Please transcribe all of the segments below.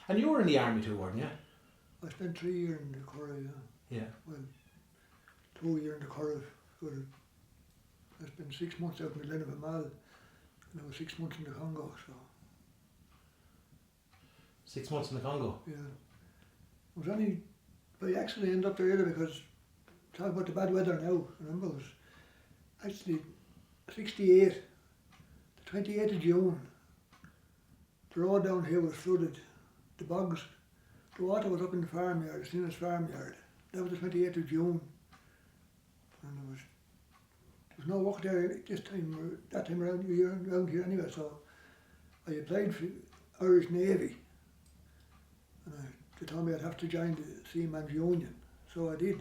And you were in the army too, weren't you? I spent 3 years in the Gorey, Yeah. Well, 2 years in the Gorey. I spent 6 months out in the Glen of Amal, and I was 6 months in the Congo, so 6 months in the Congo. yeah. It was only by accident I ended up there either because, talk about the bad weather now, I remember it was actually 68, the 28th of June, the road down here was flooded, the bogs, the water was up in the farmyard, the Sinners farmyard. That was the 28th of June, and there was no work there that time around here anyway, so I applied for Irish Navy, and they told me I'd have to join the Seamen's Union, so I did.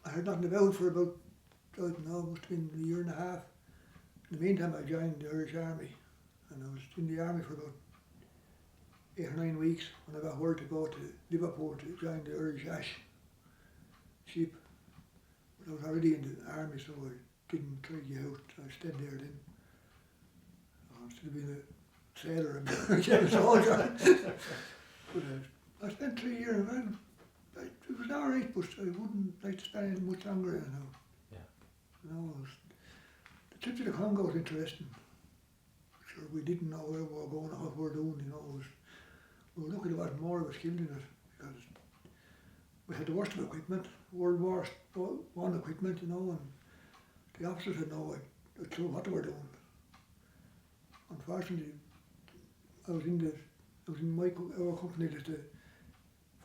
I heard nothing about it for about, I don't know, must have been a year and a half. In the meantime I joined the Irish Army, and I was in the army for about 8 or 9 weeks when I got word to go to Liverpool to join the Irish Ash ship. But I was already in the army, so I didn't try to get out, so I stayed there then. Instead of being a sailor, I'm a soldier. But I spent 3 years, well, it was alright, but I wouldn't like to spend it much longer, you know. Yeah. You know, the trip to the Congo was interesting. Sure, we didn't know where we were going or what we were doing, you know. We were lucky there wasn't more of us killed in it, because we had the worst of equipment, World War I equipment, you know, and the officers had no clue what they were doing. Unfortunately, I was in our company that the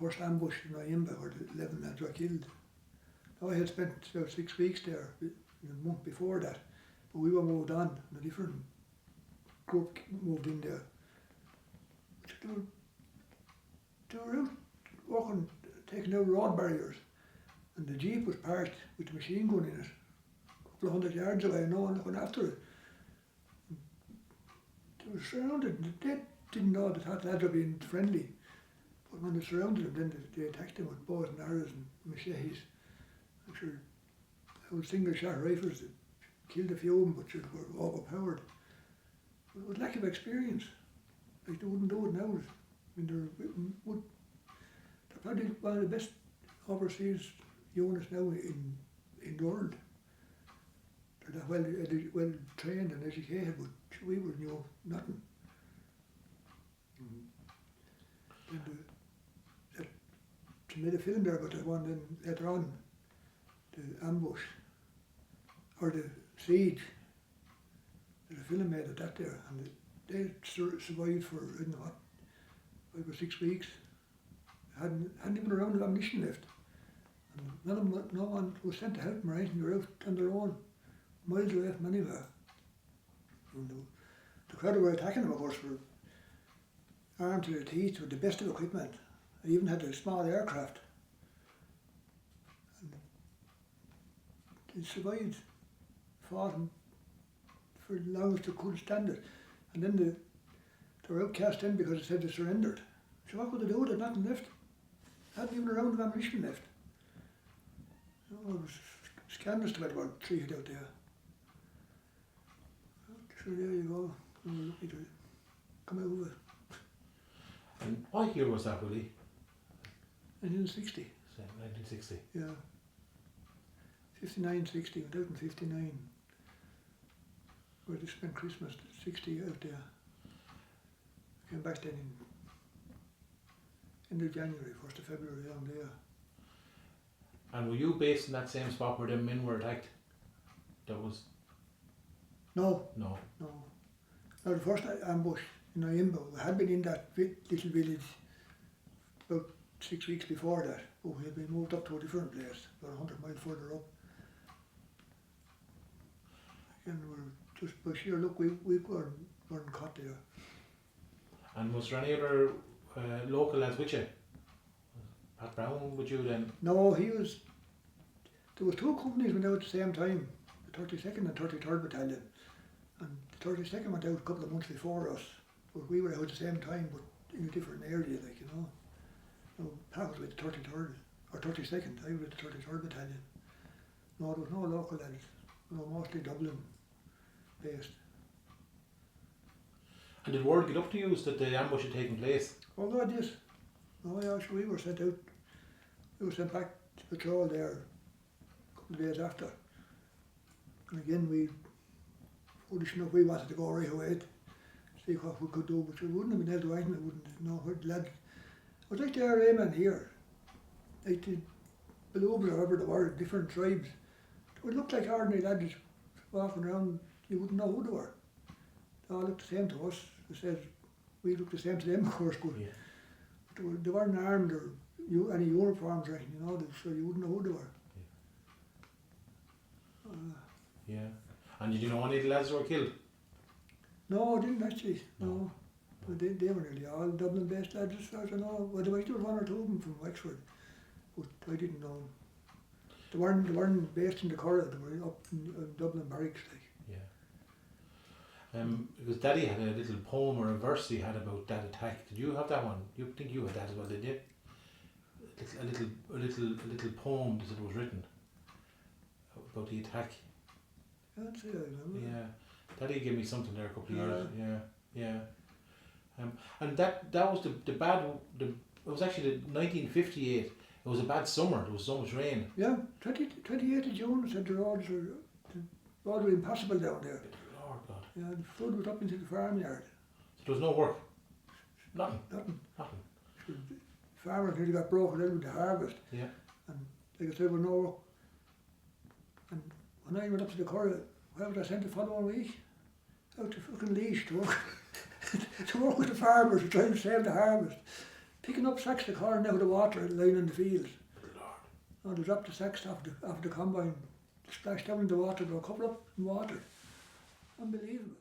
first ambush in Naimba where the 11 lads were killed. Now I had spent about 6 weeks there a month before that, but we were moved on, and a different group moved in there. They were out working, taking out road barriers, and the jeep was parked with the machine gun in it, a couple of 100 yards away, no one looking after it. They were surrounded, they didn't know that the lads were being friendly. But when they surrounded them, then they attacked them with bows and arrows and machetes. I'm sure those single shot rifles that killed a few of them, but they were overpowered. It was lack of experience. Like they wouldn't do it now. I mean, they're probably one of the best overseas units now in the world. They're that well trained and educated, but we were knew nothing. They made a film there about that one, then later on, the ambush, or the siege. There's a film made of that there, and they survived for, I don't know what, 5 or 6 weeks. Hadn't even a round of ammunition left. And no one was sent to help them or anything, they were out on their own, miles away from anywhere. And the crowd who were attacking them, of course, were armed to the teeth with the best of equipment. They even had a small aircraft. And they survived, fought for as long as they could stand it. And then they were outcast then because they said they surrendered. So what could they do? They had nothing left. Hadn't even a round of ammunition left. You know, it was scandalous to what treated out there. So there you go. We were lucky to come out of it. And what year was that, Willie? 1960. 1960. Yeah. 59, 60, went out in 59. Where they spent Christmas, 60 out there. Came back then in end of January, 1st of February, down there. And were you based in that same spot where them men were attacked? That was... No. No. No. Now the first ambush in Naimba, we had been in that little village about 6 weeks before that, but we had been moved up to a different place, about 100 miles further up. And we were just by sheer luck, we weren't caught there. And was there any other local lads with you? Pat Brown with you then? No, there was 2 companies went out at the same time, the 32nd and 33rd Battalion. And the 32nd went out a couple of months before us, but we were out at the same time, but in a different area, like, you know. No, Pat was with the 33rd, or 32nd, I was with the 33rd Battalion. No, there was no local lads, no, mostly Dublin based. And did word get up to you that the ambush had taken place? Oh God, yes. Oh yeah, so we were sent out. We were sent back to patrol there a couple of days after. And again, foolish enough, we wanted to go right away to see what we could do, but we wouldn't have been able to do anything. We wouldn't know where the lad. It was like the RA men here, like the Balloons or whoever they were, different tribes. It would look like ordinary lads walking around, you wouldn't know who they were. They all looked the same to us. They said we looked the same to them, of course, but they weren't armed or any uniforms or anything, so you wouldn't know who they were. Yeah. And did you know any of the lads who were killed? No, I didn't actually, no. But they were nearly all Dublin-based lads as far as I know. Well, there was one or two of them from Wexford, but I didn't know. They weren't based in the Curragh, they were up in Dublin barracks. Yeah. Because Daddy had a little poem or a verse he had about that attack. Did you have that one? You think you had that as well, did you? A little poem that was written about the attack. I'd say I remember. Yeah. Daddy gave me something there a couple of years. Yeah. And that was the bad. It was actually the 1958. It was a bad summer. There was so much rain. Yeah, 28th of June said the roads were impossible down there. Lord God. Yeah, the flood was up into the farmyard. So there was no work. Nothing. The farmers nearly got broken in with the harvest. Yeah. And like I said, there was no work. And when I went up to the Curragh, where was I sent the following week? Out to fucking Laois to work. To work with the farmers to try and save the harvest. Picking up sacks of corn out of the water lying in the fields. Lord. They dropped the sacks off the combine, splashed down in the water, they were covered up in water. Unbelievable.